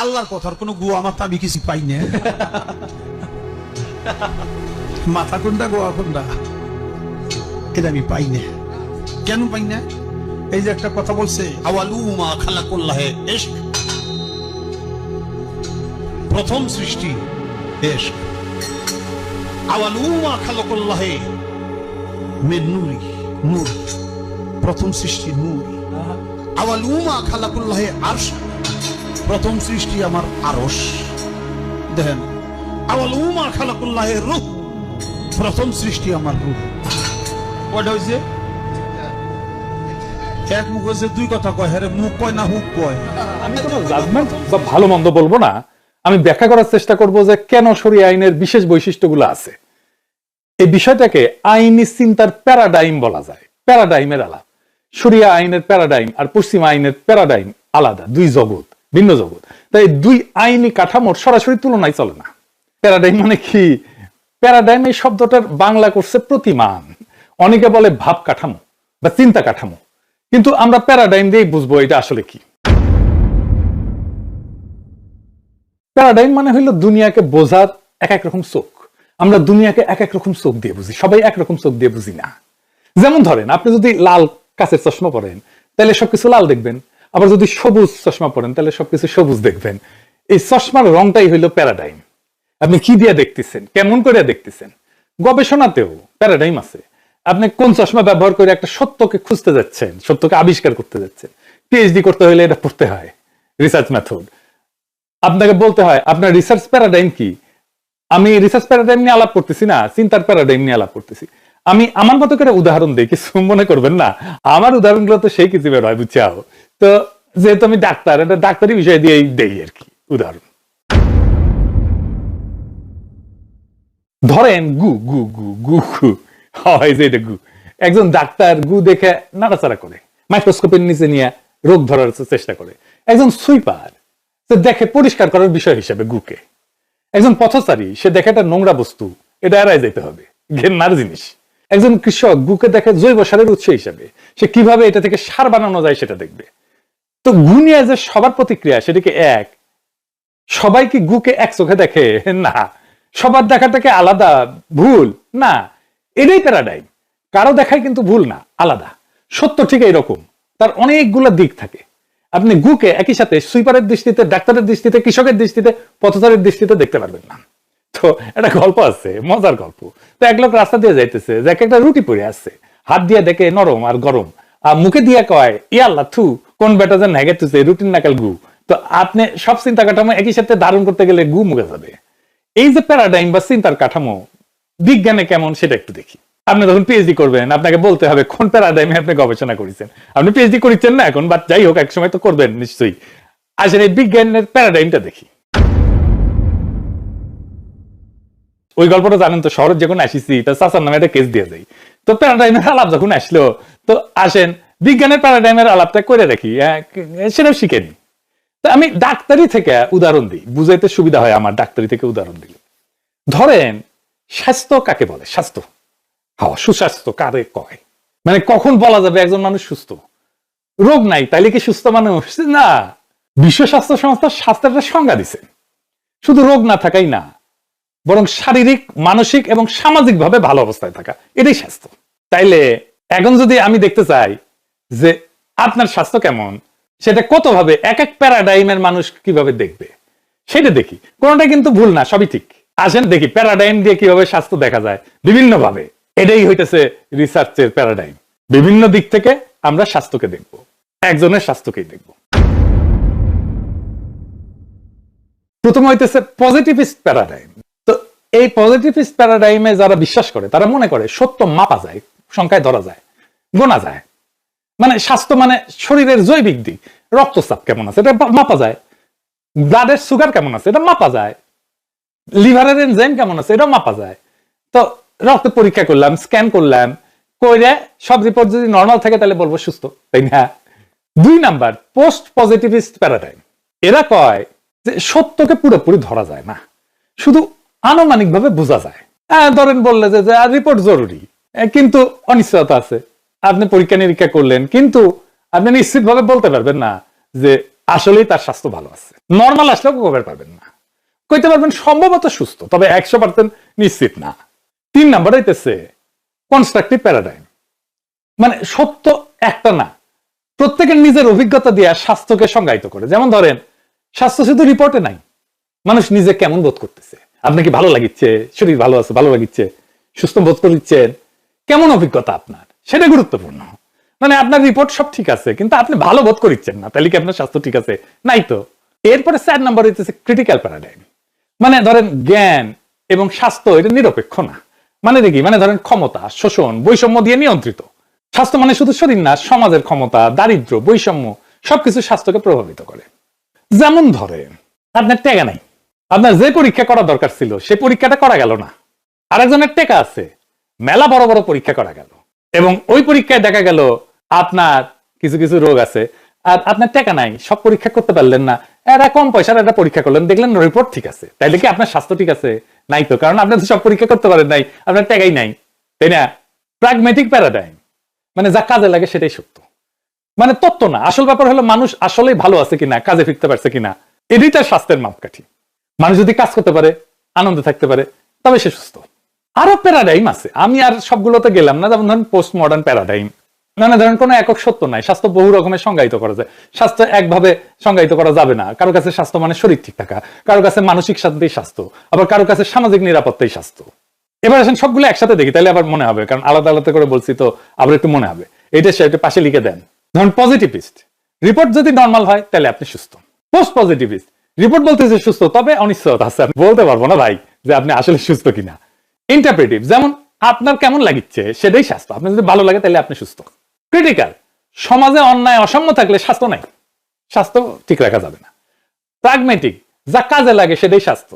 আল্লাহর কথার কোনো গোয়া মাথা আমি কিছু পাই না। মাথা কোনটা গোয়া কোনটা এটা আমি পাই না। কেন পাই না? এই যে একটা কথা বলছে, আওয়ালু মা খালাকুল্লাহে ইশক, প্রথম সৃষ্টি ইশক। আওয়ালু মা খালাকুল্লাহে মিন নূরি, নূর, প্রথম সৃষ্টি নূর। আওয়ালু মা খালাকুল্লাহে আরশ, প্রথম সৃষ্টি আমার আরশ। দেখেন, আওয়ালু মা খালাকুল্লাহে রূহ, প্রথম সৃষ্টি আমার রূহ। কয়টা হয়েছে? এক মুখ হয়েছে, দুই কথা কয়। হ্যাঁ, মুখ কয় না হুক কয়। আমি কোনো জাজমেন্ট বা ভালো মন্দ বলবো না, আমি ব্যাখ্যা করার চেষ্টা করব যে কেন শরিয়া আইনের বিশেষ বৈশিষ্ট্যগুলো আছে। এই বিষয়টাকে আইনি চিন্তার প্যারাডাইম বলা যায়। প্যারাডাইমের আলাপ, শরিয়া আইনের প্যারাডাইম আর পশ্চিমা আইনের প্যারাডাইম আলাদা, দুই জগৎ, ভিন্ন জগৎ। তাই দুই আইনি কাঠামোর সরাসরি তুলনায় চলে না। প্যারাডাইম মানে কি? প্যারাডাইম এই শব্দটার বাংলা করছে প্রতিমান, অনেকে বলে ভাব কাঠামো বা চিন্তা কাঠামো, কিন্তু আমরা প্যারাডাইম দিয়েই বুঝবো এটা আসলে কি। প্যারাডাইম মানে হইলো দুনিয়াকে বোঝার এক এক রকম চোখ। আমরা দুনিয়াকে এক এক রকম চোখ দিয়ে বুঝি, সবাই একরকম চোখ দিয়ে বুঝি না। যেমন ধরেন, আপনি যদি লাল কাচের চশমা পরেন তাহলে সবকিছু লাল দেখবেন, আবার যদি সবুজ চশমা পরেন তাহলে সবকিছু সবুজ দেখবেন। এই চশমার রংটাই হইলো প্যারাডাইম। আপনি কি দিয়ে দেখতেছেন, কেমন করে দেখতেছেন। গবেষণাতেও প্যারাডাইম আছে। আপনি কোন চশমা ব্যবহার করে একটা সত্যকে খুঁজতে যাচ্ছেন, সত্যকে আবিষ্কার করতে যাচ্ছেন। পিএইচডি করতে হলে এটা পড়তে হয়, রিসার্চ মেথড। আপনাকে বলতে হয় আপনার রিসার্চ প্যারাডাইম কি। আমি রিসার্চ প্যারাডাইম নিয়ে আলাপ করতেছি না, চিন্তার প্যারাডাইম নিয়ে আলাপ করতেছি। আমি আমার মতো করে উদাহরণ দিই, কিছু মনে করবেন না। আমার উদাহরণগুলো তো সেই কিছু বের হয়, বুঝছাও তো। যেহেতু আমি ডাক্তার, এটা ডাক্তারি বিষয় দিয়েই দেই আর কি উদাহরণ। ধরেন গু গু গু গু গু, হয় যে এটা গু। একজন ডাক্তার গু দেখে নাড়াচাড়া করে, মাইক্রোস্কোপের নিচে নিয়ে রোগ ধরার চেষ্টা করে। একজন সুইপার সে দেখে পরিষ্কার করার বিষয় হিসেবে গুকে। একজন পথচারী সে দেখে একটা নোংরা বস্তু, এটা এড়াই যেতে হবে, ঘেন্নার জিনিস। একজন কৃষক গুকে দেখে জৈব সারের উৎস হিসেবে, সে কিভাবে এটা থেকে সার বানানো যায় সেটা দেখবে। তো গু নিয়ে যে সবার প্রতিক্রিয়া সেটাকে এক, সবাই কি গুকে এক চোখে দেখে? না, সবার দেখাটাকে আলাদা, ভুল না। এটাই প্যারাডাইম। কারো দেখায় কিন্তু ভুল না, আলাদা। সত্য ঠিক এইরকম, তার অনেকগুলো দিক থাকে। আপনি গুকে একই সাথে সুইপারের দৃষ্টিতে, ডাক্তারের দৃষ্টিতে, কৃষকের দৃষ্টিতে, পথচারীর দৃষ্টিতে দেখতে পারবেন না। তো একটা গল্প আছে, মজার গল্প। তো এক লোক রাস্তা দিয়ে যাইতেছে, যাকে একটা রুটি পড়ে আসছে, হাত দিয়ে দেখে নরম আর গরম, আর মুখে দিয়ে কয় ইয়াল্লা থু, কোন বেটা যেন হেগে তুছে রুটির নাকাল গু। তো আপনি সব চিন্তা কাঠামো একই সাথে ধারণ করতে গেলে গু মুখে যাবে। এই যে প্যারাডাইম বা চিন্তার কাঠামো বিজ্ঞানে কেমন সেটা একটু দেখি। আপনি যখন পিএইচডি করবেন আপনাকে বলতে হবে কোন প্যারাডাইমে আপনি গবেষণা করেছেন। আপনি পিএইচডি করছেন না এখন, বাট যাই হোক এক সময় তো করবেন নিশ্চয়ই। আসলে এই বিজ্ঞানের প্যারাডাইমটা দেখি। ওই গল্পটা জানেন তো, শহরে যখন আসিছি তার চাচার নামে একটা কেস দিয়ে যাই। তো প্যারাডাইমের আলাপ যখন আসলো, তো আসেন বিজ্ঞানের প্যারাডাইমের আলাপটা করে রাখি, সেটাও শিখেনি। তো আমি ডাক্তারি থেকে উদাহরণ দিই, বুঝাইতে সুবিধা হয় আমার ডাক্তারি থেকে উদাহরণ দিলে। ধরেন স্বাস্থ্য কাকে বলে? স্বাস্থ্য, সুস্বাস্থ্য কারে কয়? মানে কখন বলা যাবে একজন মানুষ সুস্থ? রোগ নাই তাইলে কি সুস্থ মানুষ? না। বিশ্ব স্বাস্থ্য সংস্থা স্বাস্থ্যের সংজ্ঞা দিছে, শুধু রোগ না থাকাই না, বরং শারীরিক, মানসিক এবং সামাজিক ভাবে ভালো অবস্থায় থাকা, এটাই স্বাস্থ্য। তাইলে এখন যদি আমি দেখতে চাই যে আপনার স্বাস্থ্য কেমন, সেটা কত ভাবে এক এক প্যারাডাইমের মানুষ কিভাবে দেখবে সেটা দেখি। কোনটা কিন্তু ভুল না, সবই ঠিক। আসেন দেখি প্যারাডাইম দিয়ে কিভাবে স্বাস্থ্য দেখা যায় বিভিন্ন ভাবে। এটাই হইতেছে রিসার্চের প্যারাডাইম। বিভিন্ন দিক থেকে আমরা স্বাস্থ্যকে দেখব, একজনের স্বাস্থ্যকেই দেখব। প্রথম হইতেছে পজিটিভিস্ট প্যারাডাইম। তো এই পজিটিভিস্ট প্যারাডাইমে যারা বিশ্বাস করে তারা মনে করে সত্য মাপা যায়, সংখ্যায় ধরা যায়, গোনা যায়। মানে স্বাস্থ্য মানে শরীরের জৈবিক দিক, রক্তচাপ কেমন আছে এটা মাপা যায়, ব্লাডের সুগার কেমন আছে এটা মাপা যায়, লিভারের এনজাইম কেমন আছে এটা মাপা যায়। তো রক্ত পরীক্ষা করলাম, স্ক্যান করলাম, করে সব রিপোর্ট যদি নর্মাল থাকে তাহলে বলবো সুস্থ, তাই না? 2 নাম্বার পোস্ট পজিটিভিস্ট প্যারাডাইম। এরা কয় যে সত্যকে পুরোপুরি ধরা যায় না, শুধু আনুমানিক ভাবে বোঝা যায়। ধরেন বললে যে রিপোর্ট জরুরি, কিন্তু অনিশ্চয়তা আছে। আপনি পরীক্ষা নিরীক্ষা করলেন, কিন্তু আপনি নিশ্চিত ভাবে বলতে পারবেন না যে আসলেই তার স্বাস্থ্য ভালো আছে। নর্মাল আসলেও কভার পাবেন না, কইতে পারবেন সম্ভবত সুস্থ, তবে 100% নিশ্চিত না। 3 নাম্বার হইতেছে কনস্ট্রাকটিভ প্যারাডাইম, মানে সত্য একটা না, প্রত্যেকের নিজের অভিজ্ঞতা দিয়ে স্বাস্থ্যকে সংজ্ঞায়িত করে। যেমন ধরেন, স্বাস্থ্য শুধু রিপোর্টে নাই, মানুষ নিজে কেমন বোধ করতেছে, আপনি কি ভালো লাগিচ্ছে, শরীর ভালো আছে, ভালো লাগিচ্ছে, সুস্থ বোধ করছেন, কেমন অভিজ্ঞতা আপনার, সেটা গুরুত্বপূর্ণ। মানে আপনার রিপোর্ট সব ঠিক আছে, কিন্তু আপনি ভালো বোধ করছেন না, তাহলে কি আপনার স্বাস্থ্য ঠিক আছে? নাই তো। এরপরে 4 নাম্বার হইতেছে ক্রিটিক্যাল প্যারাডাইম, মানে ধরেন জ্ঞান এবং স্বাস্থ্য এটা নিরপেক্ষ না। মানে দেখি, মানে ধরেন ক্ষমতা, শোষণ, বৈষম্য দিয়ে নিয়ন্ত্রিত। স্বাস্থ্য মানে শুধু শরীর না, সমাজের ক্ষমতা, দারিদ্র, বৈষম্য সবকিছু স্বাস্থ্যকে প্রভাবিত করে। যেমন ধরেন, আপনার টাকা নাই, আপনার যে পরীক্ষা করা দরকার ছিল সে পরীক্ষাটা করা গেল না। আরেকজনের টাকা আছে, মেলা বড় বড় পরীক্ষা করা গেল, এবং ওই পরীক্ষায় দেখা গেল আপনার কিছু কিছু রোগ আছে, আর আপনার টাকা নাই, সব পরীক্ষা করতে পারলেন না। এরা কম পয়সার একটা পরীক্ষা করলেন, দেখলেন রিপোর্ট ঠিক আছে, তাইলে কি আপনার স্বাস্থ্য ঠিক আছে? নাই তো, কারণ আপনি তো সব পরীক্ষা করতে পারেন নাই, আপনার টাকাই নাই, তাই না? প্র্যাগম্যাটিক প্যারাডাইম, মানে যা কাজে লাগে সেটাই সত্য, মানে তত্ত্ব না। আসল ব্যাপার হলো মানুষ আসলেই ভালো আছে কিনা, কাজে ফিরতে পারছে কিনা, এটাই তার স্বাস্থ্যের মাপকাঠি। মানুষ যদি কাজ করতে পারে, আনন্দে থাকতে পারে, তবে সে সুস্থ। আরো প্যারাডাইম আছে, আমি আর সবগুলোতে গেলাম না। যেমন ধরেন পোস্ট মডার্ন প্যারাডাইম, মানে ধরেন কোনো একক সত্য নাই, স্বাস্থ্য বহু রকমের সংজ্ঞায়িত করা যায়। স্বাস্থ্য একভাবে সংজ্ঞায়িত করা যাবে না। কারো কাছে স্বাস্থ্য মানে শরীর ঠিক থাকা, কারো কাছে মানসিক শান্তিই স্বাস্থ্য, আবার কারো কাছে সামাজিক নিরাপত্তাই স্বাস্থ্য। এবার আসেন সবগুলো একসাথে দেখি, তাহলে আবার মনে হবে, কারণ আলাদা আলাদা করে বলছি তো আবার একটু মনে হবে। এটা সেটা পাশে লিখে দেন। ধরুন পজিটিভিস্ট, রিপোর্ট যদি নর্মাল হয় তাহলে আপনি সুস্থ। পোস্ট পজিটিভিস্ট, রিপোর্ট বলতেছে সুস্থ, তবে অনিশ্চয়তা আছে, বলতে পারবো না ভাই যে আপনি আসলে সুস্থ কিনা। ইন্টারপ্রেটিভ, যেমন আপনার কেমন লাগিচ্ছে সেটাই স্বাস্থ্য, আপনি যদি ভালো লাগে তাহলে আপনি সুস্থ। ক্রিটিক্যাল, সমাজে অন্যায় অসাম্য থাকলে স্বাস্থ্য নাই, স্বাস্থ্য ঠিক রাখা যাবে না। প্র্যাগম্যাটিক, যা কাজে লাগে সেটাই স্বাস্থ্য।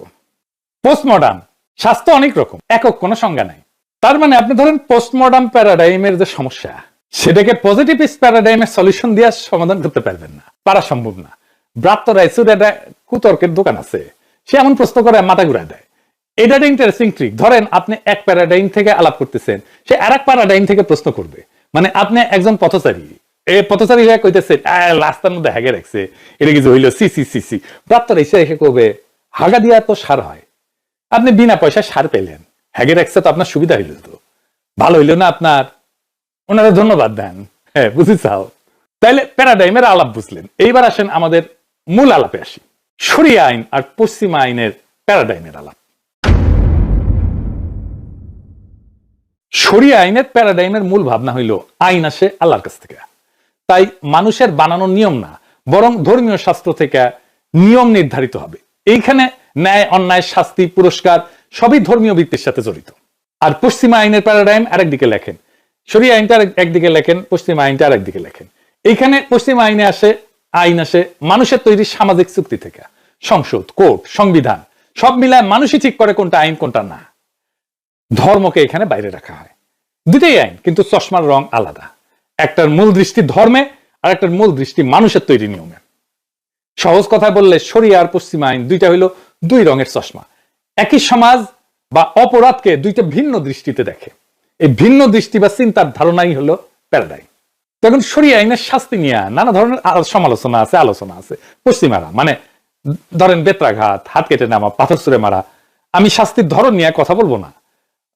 পোস্ট মডার্ন, স্বাস্থ্য অনেক রকম, একক কোনো সংজ্ঞা নাই। তার মানে আপনি ধরেন পোস্ট মডার্ন প্যারাডাইমের যে সমস্যা, সেটাকে প্যারাডাইমের সলিউশন দিয়ে সমাধান করতে পারবেন না, পারা সম্ভব না। ব্রাত্য রাইসুর একটা কুতর্কের দোকান আছে, সে এমন প্রশ্ন করে মাথা ঘুরায় দেয়। এটা একটা ইন্টারেস্টিং ট্রিক। ধরেন আপনি এক প্যারাডাইম থেকে আলাপ করতেছেন, সে আর এক প্যারাডাইম থেকে প্রশ্ন করবে। মানে আপনি একজন পথচারী, এই পথচারী কইতেছে রাস্তার মধ্যে হাগে রাখছে, এটা কিছু হইলো, সি সি সি সি। ব্রাত্য রাইসে এসে কবে হাগা দিয়া তো সার হয়, আপনি বিনা পয়সা সার পেলেন, হ্যাগে রাখছে তো আপনার সুবিধা হইল, তো ভালো হইল না আপনার? ওনারা ধন্যবাদ দেন। হ্যাঁ, বুঝি চাও। তাইলে প্যারাডাইমের আলাপ বুঝলেন। এইবার আসেন আমাদের মূল আলাপে আসি, শরিয়া আইন আর পশ্চিমা আইনের প্যারাডাইমের আলাপ। শরিয়া আইনের প্যারাডাইমের মূল ভাবনা হইল আইন আসে আল্লাহর কাছ থেকে, তাই মানুষের বানানো নিয়ম না, বরং ধর্মীয় শাস্ত্র থেকে নিয়ম নির্ধারিত হবে। এইখানে ন্যায়, অন্যায়, শাস্তি, পুরস্কার সবই ধর্মীয় ভিত্তির সাথে জড়িত। আর পশ্চিমা আইনের প্যারাডাইম আরেকদিকে লেখেন, শরিয়া আইনটা একদিকে লেখেন, পশ্চিমা আইনটা আরেকদিকে লেখেন। এইখানে পশ্চিমা আইনে আইন আসে মানুষের তৈরি সামাজিক চুক্তি থেকে, সংসদ, কোর্ট, সংবিধান সব মিলায় মানুষই ঠিক করে কোনটা আইন কোনটা না। ধর্মকে এখানে বাইরে রাখা হয়। দুটাই আইন, কিন্তু চশমার রং আলাদা। একটার মূল দৃষ্টি ধর্মে, আর একটার মূল দৃষ্টি মানুষের তৈরি নিয়মে। সহজ কথায় বললে শরিয়া আর পশ্চিমা আইন দুইটা হইল দুই রঙের চশমা। একই সমাজ বা অপরাধকে দুইটা ভিন্ন দৃষ্টিতে দেখে। এই ভিন্ন দৃষ্টি বা চিন্তার ধারণাই হলো প্যারাডাইম। তখন শরিয়া আইনের শাস্তি নিয়ে নানা ধরনের সমালোচনা আছে, আলোচনা আছে। পশ্চিমারা মানে ধরেন বেত্রাঘাত, হাত কেটে নেওয়া, পাথর ছুঁড়ে মারা। আমি শাস্তির ধরন নিয়ে কথা বলবো না,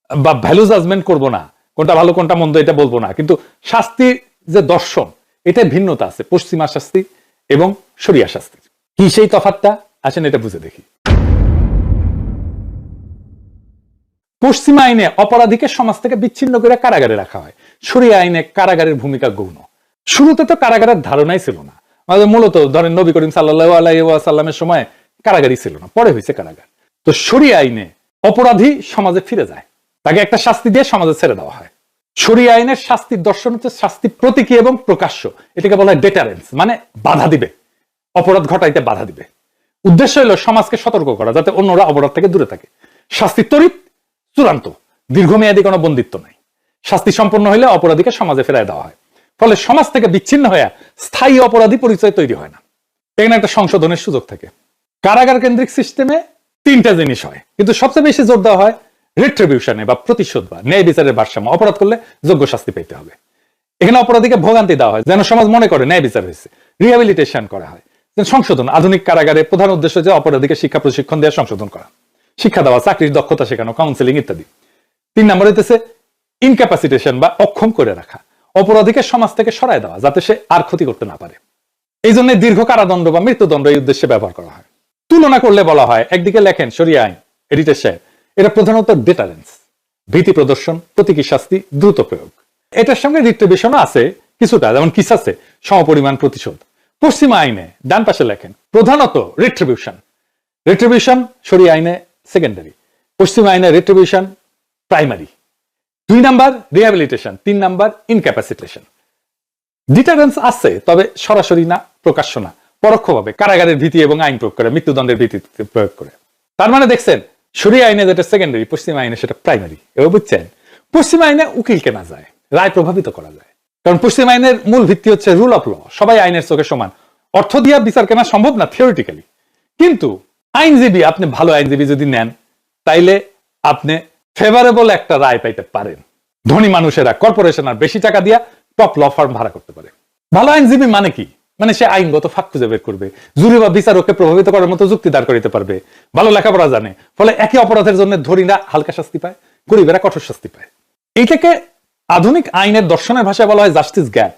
বা ভ্যালু জাজমেন্ট করবো না, কোনটা ভালো কোনটা মন্দ এটা বলবো না, কিন্তু শাস্তি যে দর্শন, এটা ভিন্নতা আছে পশ্চিমা শাস্তি এবং শরিয়া শাস্তির। কি সেই তফাৎটা, আসেন এটা বুঝে দেখি। পশ্চিমা আইনে অপরাধীকে সমাজ থেকে বিচ্ছিন্ন করে কারাগারে রাখা হয়, শরিয়া আইনে কারাগারের ভূমিকা গৌণ। শুরুতে তো কারাগারের ধারণাই ছিল না, মূলত ধরেন নবী করিম সাল্লাল্লাহু আলাইহি ওয়াসাল্লামের সময় কারাগারই ছিল না, পরে হয়েছে কারাগার। তো শরিয়া আইনে অপরাধী সমাজে ফিরে যায়, তাকে একটা শাস্তি দিয়ে সমাজে ছেড়ে দেওয়া হয়। শরিয়া আইনের শাস্তির দর্শন হচ্ছে শাস্তি প্রতীকী এবং প্রকাশ্য। এটাকে বলা হয় ডেটারেন্স, মানে বাধা দিবে, অপরাধ ঘটাইতে বাধা দিবে। উদ্দেশ্য হলো সমাজকে সতর্ক করা, যাতে অন্যরা অপরাধ থেকে দূরে থাকে। শাস্তি ত্বরিত, চূড়ান্ত, দীর্ঘমেয়াদী কোনো বন্দিত্ব নাই। শাস্তি সম্পন্ন হলে অপরাধীকে সমাজে ফেরায় দেওয়া হয়, ফলে সমাজ থেকে বিচ্ছিন্ন হয়ে স্থায়ী অপরাধী পরিচয় তৈরি হয় না। এখানে একটা সংশোধনের সুযোগ থাকে। কারাগার কেন্দ্রিক সিস্টেমে তিনটা জিনিস হয়, কিন্তু সবচেয়ে বেশি জোর দেওয়া হয় রিট্রিবিউশনে বা প্রতিশোধ বা ন্যায় বিচারের ভারসাম্য। অপরাধ করলে যোগ্য শাস্তি পেতে হবে। এখানে অপরাধীকে ভোগান্তি দেওয়া হয় যেন সমাজ মনে করে ন্যায় বিচার হয়েছে। রিহ্যাবিলিটেশন করা হয়, সংশোধন, আধুনিক কারাগারে প্রধান উদ্দেশ্য যে অপরাধীকে শিক্ষা প্রশিক্ষণ দেওয়া, সংশোধন করা, শিক্ষা দেওয়া, চাকরির দক্ষতা শেখানো, কাউন্সেলিং ইত্যাদি। 3 নম্বর হইতেছে ইনক্যাপাসিটেশন বা অক্ষম করে রাখা, অপরাধীকে সমাজ থেকে সরায় দেওয়া যাতে সে আর ক্ষতি করতে না পারে। এই জন্য দীর্ঘ কারাদণ্ড বা মৃত্যুদণ্ড এই উদ্দেশ্যে ব্যবহার করা হয়। তুলনা করলে বলা হয়, একদিকে লেখেন শরিয়া আইন এডিটর সাহেব, এটা প্রধানত ডেটারেন্স, ভীতি প্রদর্শন, প্রতীকী শাস্তি, দ্রুত প্রয়োগ। এটার সঙ্গে রিট্রিবিউশনও আছে কিছুটা, যেমন কিসাসে সমপরিমাণ প্রতিশোধ। পশ্চিমা আইনে ডান পাশে লেখেন প্রধানত রিট্রিবিউশন, রিট্রিবিউশন শরিয়া আইনে সেকেন্ডারি, পশ্চিমা আইনে retribution primary. 2 number rehabilitation, 3 number ইনক্যাপাসিটেশন। Deterrence আছে, তবে সরাসরি না, প্রকাশ্য না, পরোক্ষভাবে কারাগারের ভীতি এবং আইন প্রয়োগ করে, মৃত্যুদণ্ডের ভিত্তিতে প্রয়োগ করে। তার মানে দেখছেন শরিয়া আইনে যেটা সেকেন্ডারি, পশ্চিমা আইনে সেটা প্রাইমারি। এবার বুঝছেন, পশ্চিমা আইনে উকিল কেনা যায়, রায় প্রভাবিত করা যায়, কারণ পশ্চিম আইনের মূল ভিত্তি হচ্ছে রুল অফ ল, সবাই আইনের চোখে সমান। অর্থ দিয়ে বিচার কেনা সম্ভব না থিওরিটিক্যালি, কিন্তু আইনজীবী, আপনি ভালো আইনজীবী যদি নেন, তাইলে আপনি ফেভারেবল একটা রায় পাইতে পারেন। ধনী মানুষেরা, কর্পোরেশন আর বেশি টাকা দিয়া টপ ল ফার্ম ভাড়া করতে পারে। ভালো আইনজীবী মানে কি? মানে সে আইনগত ফাঁক খুঁজে বের করবে, জুরি বা বিচারককে প্রভাবিত করার মতো যুক্তি দাঁড় করিতে পারবে, ভালো লেখাপড়া জানে, ফলে একই অপরাধের জন্য ধনীরা হালকা শাস্তি পায়, গরিবেরা কঠোর শাস্তি পায়। এইটাকে আধুনিক আইনের দর্শনের ভাষায় বলা হয় জাস্টিস গ্যাপ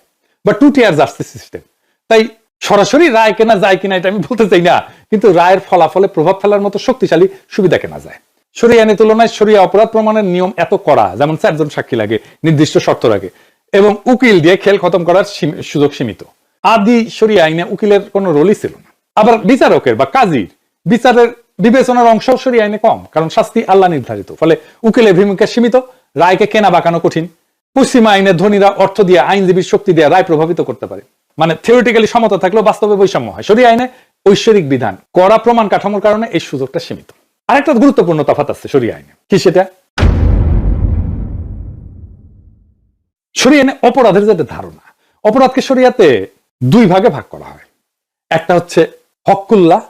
বা 2 টিয়ার জাস্টিস সিস্টেম। তাই সরাসরি রায় কেনা যায় কিনা এটা আমি বলতে চাই না, কিন্তু রায়ের ফলাফলে প্রভাব ফেলার মতো শক্তিশালী সুবিধা কেনা যায়। শরিয়া আইনের তুলনায় শরিয়া অপরাধ প্রমাণের নিয়ম এত কড়া, যেমন 4 জন সাক্ষী লাগে, নির্দিষ্ট শর্ত লাগে, এবং উকিল দিয়ে খেল খতম করার সুযোগ সীমিত। আদি শরিয়া আইনে উকিলের কোনো রোলই ছিল না। আবার বিচারকের বা কাজীর বিচারের বিবেচনার অংশ শরিয়া আইনে কম, কারণ শাস্তি আল্লাহ নির্ধারিত, ফলে উকিলের ভূমিকা সীমিত, রায়কে কেনা বাঁকানো কঠিন। পশ্চিমা আইনে ধনীরা অর্থ দিয়ে, আইনজীবীর শক্তি দিয়ে রায় প্রভাবিত করতে পারে, মানে থিওরিটিক্যালি সমতা থাকলেও বাস্তবে বৈষম্য হয়। শরিয়া আইনে ঐশ্বরিক বিধান, কড়া প্রমাণ কাঠামোর কারণে এই সুযোগটা সীমিত। আরেকটা গুরুত্বপূর্ণ তফাৎ আছে শরিয়া আইনে, কি সেটা? শরিয়া আইনে অপরাধের যেটা ধারণা, অপরাধকে শরিয়াতে 2 ভাগে ভাগ করা হয়। একটা হচ্ছে হক্কুল্লাহ,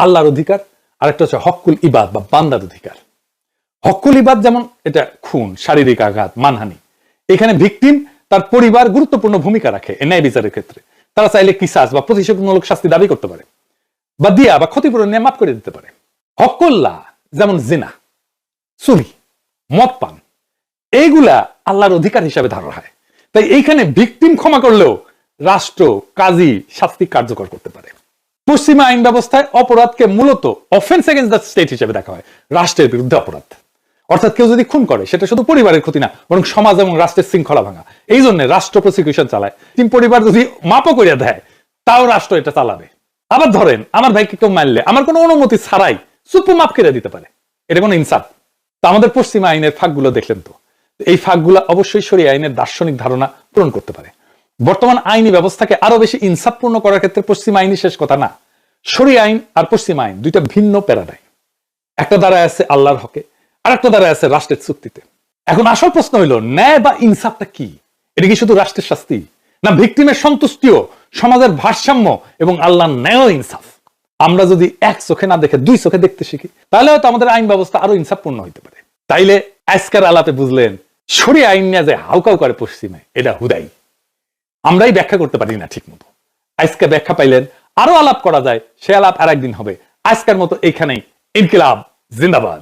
আল্লাহর অধিকার, আর একটা হচ্ছে হক্কুল ইবাদ বা বান্দার অধিকার। হক্কুল ইবাদ যেমন এটা খুন, শারীরিক আঘাত, মানহানি। এখানে ভিকটিম, তার পরিবার গুরুত্বপূর্ণ ভূমিকা রাখে ন্যায় বিচারের ক্ষেত্রে। তারা চাইলে কিসাস বা প্রতিশোধমূলক শাস্তি দাবি করতে পারে, বা দিয়া বা ক্ষতিপূরণ নিয়ে মাফ করে দিতে পারে। হক্কুল্লাহ যেমন জিনা, চুরি, মদ পান, এইগুলা আল্লাহর অধিকার হিসাবে ধরা হয়। তাই এইখানে ভিকটিম ক্ষমা করলেও রাষ্ট্র, কাজী শাস্তি কার্যকর করতে পারে। পশ্চিমা আইন ব্যবস্থায় অপরাধকে মূলত অফেন্স এগেইনস্ট দ্য স্টেট হিসেবে দেখা হয়, রাষ্ট্রের বিরুদ্ধে অপরাধ। অর্থাৎ কেউ যদি খুন করে, সেটা শুধু পরিবারের ক্ষতি না, বরং সমাজ এবং রাষ্ট্রের শৃঙ্খলা ভাঙা। এই জন্য রাষ্ট্র প্রসিকিউশন চালায়। পরিবার যদি মাপও করিয়া দেয়, তাও রাষ্ট্র এটা চালাবে। আবার ধরেন আমার ভাইকে কেউ মারলে, আমার কোনো অনুমতি ছাড়াই চুপ্পু মাফ করে দিতে পারে, এটা কোনো ইনসাফ? তো আমাদের পশ্চিমা আইনের ফাঁকগুলো দেখলেন তো, এই ফাঁকগুলো অবশ্যই শরিয়া আইনের দার্শনিক ধারণা পূরণ করতে পারে। বর্তমান আইনি ব্যবস্থাকে আরো বেশি ইনসাফপূর্ণ করার ক্ষেত্রে পশ্চিমা আইনই শেষ কথা না। শরিয়া আইন আর পশ্চিমা আইন 2টা ভিন্ন প্যারাডাইম। একটা দাঁড়ায় আছে আল্লাহর হকে, আর একটা দাঁড়ায় আছে রাষ্ট্রের চুক্তিতে। এখন আসল প্রশ্ন হইল, ন্যায় বা ইনসাফটা কি? এটা কি শুধু রাষ্ট্রের শাস্তি, না ভিকটিমের সন্তুষ্টিও, সমাজের ভারসাম্য এবং আল্লাহর ন্যায় ইনসাফ? আমরা যদি এক চোখে না দেখে 2 চোখে দেখতে শিখি, তাহলে হয়তো আমাদের আইন ব্যবস্থা আরো ইনসাফপূর্ণ হইতে পারে। তাইলে আজকের আলাপে বুঝলেন, শরিয়া আইন নিয়ে যে হাউকাউ করে পশ্চিমে, এটা হুদাই আমরাই ব্যাখ্যা করতে পারি না ঠিক মতো। আজকে ব্যাখ্যা পাইলেন, আরো আলাপ করা যায়, সে আলাপ আর একদিন হবে। আজকের মতো এইখানেই। ইনকিলাব জিন্দাবাদ।